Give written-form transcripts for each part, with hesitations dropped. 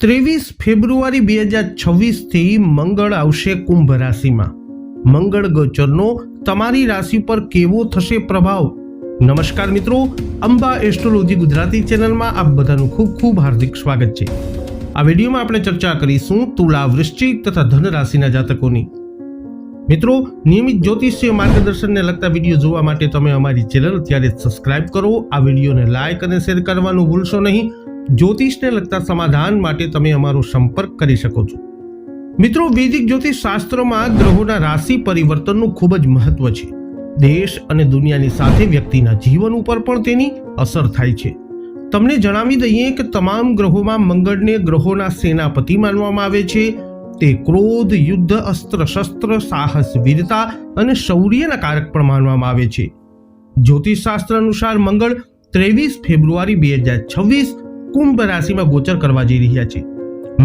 23 ફેબ્રુઆરી 2026 થી મંગળ આવશે કુંભ રાશિમાં। મંગળ ગોચરનો તમારી રાશિ પર કેવો થશે પ્રભાવ? નમસ્કાર મિત્રો, અંબા એસ્ટ્રોલોજી ગુજરાતી ચેનલમાં આપ બધાનું ખૂબ ખૂબ હાર્દિક સ્વાગત છે। આ વિડીયોમાં આપણે ચર્ચા કરીશું તુલા, વૃશ્ચિક તથા ધન રાશિના જાતકોની। મિત્રો, નિયમિત જ્યોતિષીય માર્ગદર્શનને લગતા વિડીયો જોવા માટે તમે અમારી ચેનલ અત્યારે સબસ્ક્રાઇબ કરો। આ વિડીયોને લાઇક અને શેર કરવાનું ભૂલશો નહીં। જ્યોતિષને લગતા સમાધાન માટે તમે અમારો સંપર્ક કરી શકો છો। મિત્રો, વૈદિક જ્યોતિષ શાસ્ત્રમાં ગ્રહોના રાશિ પરિવર્તનનું ખૂબ જ મહત્વ છે। દેશ અને દુનિયાની સાથે વ્યક્તિના જીવન ઉપર પણ તેની અસર થાય છે। તમને જણાવી દઈએ કે તમામ ગ્રહોમાં મંગળને ગ્રહોના સેનાપતિ માનવામાં આવે છે। તે ક્રોધ, યુદ્ધ, અસ્ત્ર શસ્ત્ર, સાહસ, વીરતા અને શૌર્યના કારક પણ માનવામાં આવે છે। જ્યોતિષ શાસ્ત્ર અનુસાર મંગળ 23 ફેબ્રુઆરી 2026 કુંભ રાશિમાં ગોચર કરવા જઈ રહ્યા છે।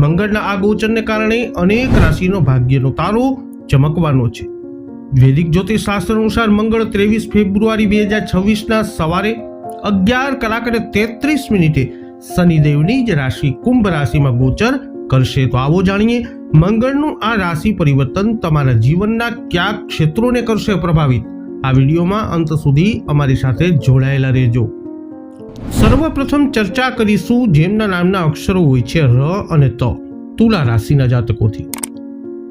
મંગળના આ ગોચરને કારણે અનેક રાશિનો ભાગ્યનો તારો ચમકવાનો છે। વૈદિક જ્યોતિષ શાસ્ત્ર અનુસાર મંગળ 23 ફેબ્રુઆરી 2026ના સવારે 11:33 શનિદેવની જ રાશિ કુંભ રાશિમાં ગોચર કરશે। તો આવો જાણીએ મંગળનું આ રાશિ પરિવર્તન તમારા જીવનના કયા ક્ષેત્રોને કરશે પ્રભાવિત। આ વિડીયોમાં અંત સુધી અમારી સાથે જોડાયેલા રહેજો। સર્વપ્રથમ ચર્ચા કરીશું જેમના નામના અક્ષરો હોય છે ર અને ત, તુલા રાશિના જાતકોથી।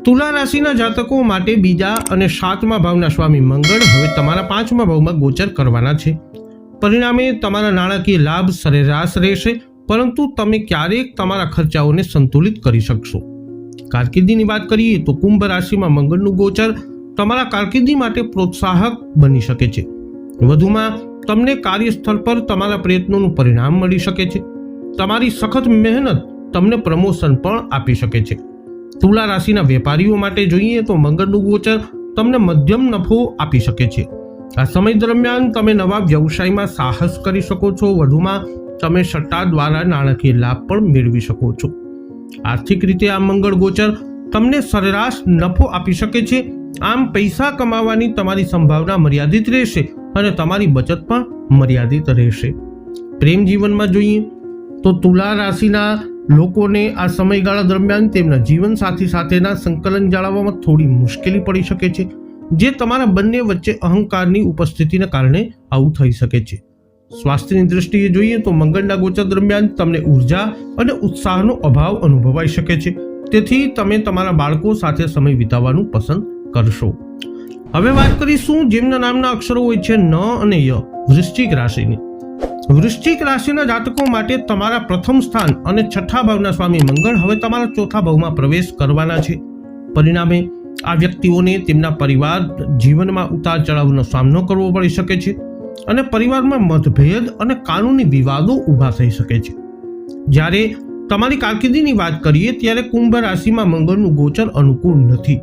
તુલા રાશિના જાતકો માટે બીજા અને 7મા ભાવના સ્વામી મંગળ હવે તમારા 5મા ભાવમાં ગોચર કરવાના છે। પરિણામે તમારા નાણાકીય લાભ સરેરાશ રહેશે, પરંતુ તમે ક્યારેક તમારા ખર્ચાઓને સંતુલિત કરી શકશો। કારકિર્દીની વાત કરીએ તો કુંભ રાશિમાં મંગળનું ગોચર તમારા કારકિર્દી માટે પ્રોત્સાહક બની શકે છે। વધુમાં તમને કાર્યસ્થળ પર તમારા પ્રયત્નોનું પરિણામ મળી શકે છે। તમારી સખત મહેનત તમને પ્રમોશન પણ આપી શકે છે। તુલા રાશિના વેપારીઓ માટે જોઈએ તો મંગળનું ગોચર તમને મધ્યમ નફો આપી શકે છે। આ સમય દરમિયાન તમે નવા વ્યવસાયમાં સાહસ કરી શકો છો। વધુમાં તમે સટ્ટા દ્વારા નાણાકીય લાભ પણ મેળવી શકો છો। આર્થિક રીતે આ મંગળ ગોચર તમને સરેરાશ નફો આપી શકે છે। આમ પૈસા કમાવાની તમારી સંભાવના મર્યાદિત રહેશે અને તમારી બચત પણ મર્યાદિત રહેશે। પ્રેમ જીવનમાં જોઈએ તો તુલા રાશિના લોકોને આ સમયગાળા દરમિયાન તેમના જીવનસાથી સાથેના સંકલન જાળવવામાં થોડી મુશ્કેલી પડી શકે છે, જે તમારા બંને વચ્ચે અહંકારની ઉપસ્થિતિના કારણે આવું થઈ શકે છે। સ્વાસ્થ્યની દ્રષ્ટિએ જોઈએ તો મંગળના ગોચર દરમિયાન તમને ઉર્જા અને ઉત્સાહનો અભાવ અનુભવાઈ શકે છે, તેથી તમે તમારા બાળકો સાથે સમય વિતાવવાનું પસંદ કરશો। હવે વાત કરીશું જેમના નામના અક્ષરો હોય છે ન અને ય, વૃશ્ચિક રાશિની। વૃશ્ચિક રાશિના જાતકો માટે તમારા પ્રથમ સ્થાન અને 6થા ભાવના સ્વામી મંગળ હવે તમારા 4થા ભાવમાં પ્રવેશ કરવાના છે। પરિણામે આ વ્યક્તિઓને તેમના પરિવાર જીવનમાં ઉતાર ચઢાવનો સામનો કરવો પડી શકે છે અને પરિવારમાં મતભેદ અને કાનૂની વિવાદો ઊભા થઈ શકે છે। જ્યારે તમારી કારકિર્દીની વાત કરીએ ત્યારે કુંભ રાશિમાં મંગળનું ગોચર અનુકૂળ નથી।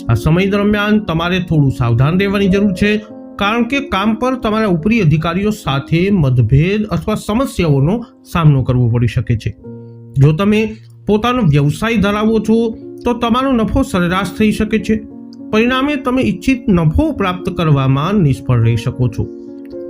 આ સમય દરમિયાન તમારે થોડું સાવધાન રહેવાની જરૂર છે, કારણ કે કામ પર તમારા ઉપરી અધિકારીઓ સાથે મતભેદ અથવા સમસ્યાઓનો સામનો કરવો પડી શકે છે। જો તમે પોતાનો વ્યવસાય ધરાવો છો તો તમારો નફો સરેરાશ થઈ શકે છે। પરિણામે તમે ઈચ્છિત નફો પ્રાપ્ત કરવામાં નિષ્ફળ રહી શકો છો।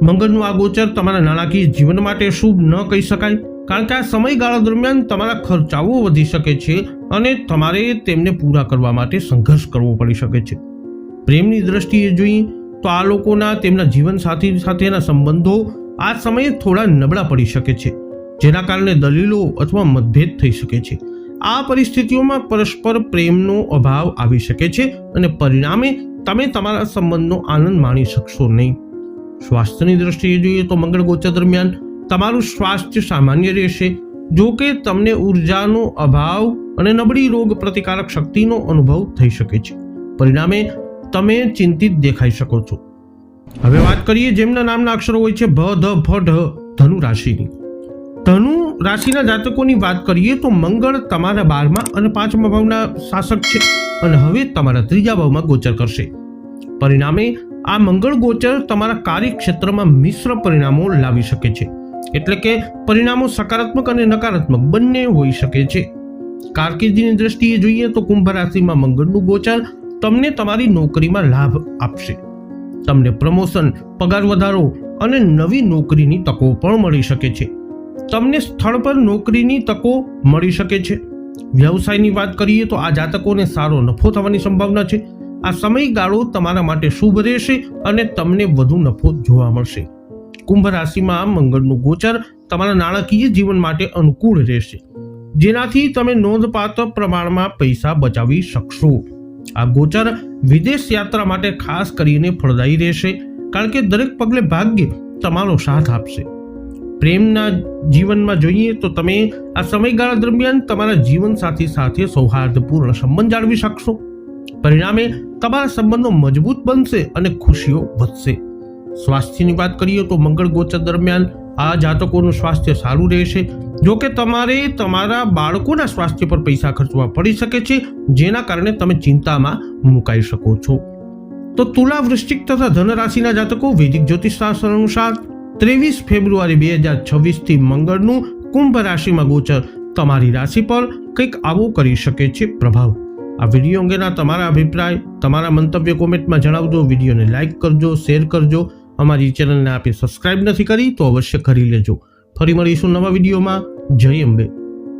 મંગળનું આ ગોચર તમારા નાણાકીય જીવન માટે શુભ ન કહી શકાય, કારણ કે આ સમયગાળા દરમિયાન તમારા ખર્ચાઓ વધી શકે છે અને તમારે તેમને પૂરા કરવા માટે સંઘર્ષ કરવો પડી શકે છે। પ્રેમની દ્રષ્ટિએ જોઈએ તો આ લોકોના તેમના જીવનસાથી સાથેના સંબંધો આ સમયે થોડા નબળા પડી શકે છે, જેના કારણે દલીલો અથવા મતભેદ થઈ શકે છે। આ પરિસ્થિતિઓમાં પરસ્પર પ્રેમનો અભાવ આવી શકે છે અને પરિણામે તમે તમારા સંબંધનો આનંદ માણી શકશો નહીં। સ્વાસ્થ્યની દ્રષ્ટિએ જોઈએ તો મંગળ ગોચર દરમિયાન તમારું સ્વાસ્થ્ય સામાન્ય રહેશે, જો કે તમને ઉર્જાનો અભાવ અને નબળી રોગ પ્રતિકારક શક્તિનો અનુભવ થઈ શકે છે। પરિણામે તમે ચિંતિત દેખાઈ શકો છો। હવે વાત કરીએ જેમના નામના અક્ષરો હોય છે ભ, ધ, ભ, ઢ, ધનુ રાશિની। ધનુ રાશિના જાતકોની વાત કરીએ તો મંગળ તમારા 12મા અને 5મા ભાવના શાસક છે અને હવે તમારા 3જા ભાવમાં ગોચર કરશે। પરિણામે આ મંગળ ગોચર તમારા કાર્યક્ષેત્રમાં મિશ્ર પરિણામો લાવી શકે છે, એટલે કે પરિણામો સકારાત્મક અને નકારાત્મક બંને હોઈ શકે છે। કારકિર્દીની દ્રષ્ટિએ જોઈએ તો કુંભ રાશિમાં મંગળનું ગોચર તમને તમારી નોકરીમાં લાભ આપશે। તમને પ્રમોશન, પગાર વધારો અને નવી નોકરીની તકો પણ મળી શકે છે। તમને સ્થળ પર નોકરીની તકો મળી શકે છે। વ્યવસાયની વાત કરીએ તો આ જાતકોને સારો નફો થવાની સંભાવના છે. આ સમયગાળો તમારા માટે શુભ રહેશે અને તમને વધુ નફો જોવા મળશે. કુંભ રાશિમાં મંગળનું ગોચર તમારા નાણાકીય જીવન માટે અનુકૂળ રહેશે, જેનાથી તમે નોંધપાત્ર પ્રમાણમાં પૈસા બચાવી શકશો. આ ગોચર વિદેશ યાત્રા માટે ખાસ કરીને ફળદાયી રહેશે, કારણ કે દરેક પગલે ભાગ્ય તમારો સાથ આપશે. પ્રેમના જીવનમાં જોઈએ તો તમે આ સમયગાળા દરમિયાન તમારા જીવનસાથી સાથે સૌહાર્દપૂર્ણ સંબંધ જાળવી શકશો. પરિણામે તમારા સંબંધો મજબૂત બનશે અને ખુશીઓ વધશે. સ્વાસ્થ્યની વાત કરીએ તો મંગળ ગોચર દરમિયાન આ જાતકોનું સ્વાસ્થ્ય સારું રહેશે. જો કે તમારે તમારા બાળકોના સ્વાસ્થ્ય પર પૈસા ખર્ચવા પડી શકે છે, જેના કારણે તમે ચિંતામાં મુકાઈ શકો છો. તો તુલા, વૃશ્ચિક તથા ધન રાશિના જાતકો વૈદિક જ્યોતિષશાસ્ત્ર અનુસાર 23 ફેબ્રુઆરી 2026 થી મંગળનું કુંભ રાશિમાં ગોચર તમારી રાશિ પર કંઈક આવો કરી શકે છે પ્રભાવ. આ વિડીયો અંગેના તમારા અભિપ્રાય, તમારા મંતવ્ય કોમેન્ટમાં જણાવજો. વિડીયોને લાઇક કરજો, શેર કરજો. અમારી ચેનલને આપે સબસ્ક્રાઇબ નથી કરી તો અવશ્ય કરી લેજો. ફરી મળીશું નવા વિડીયોમાં. જય અંબે.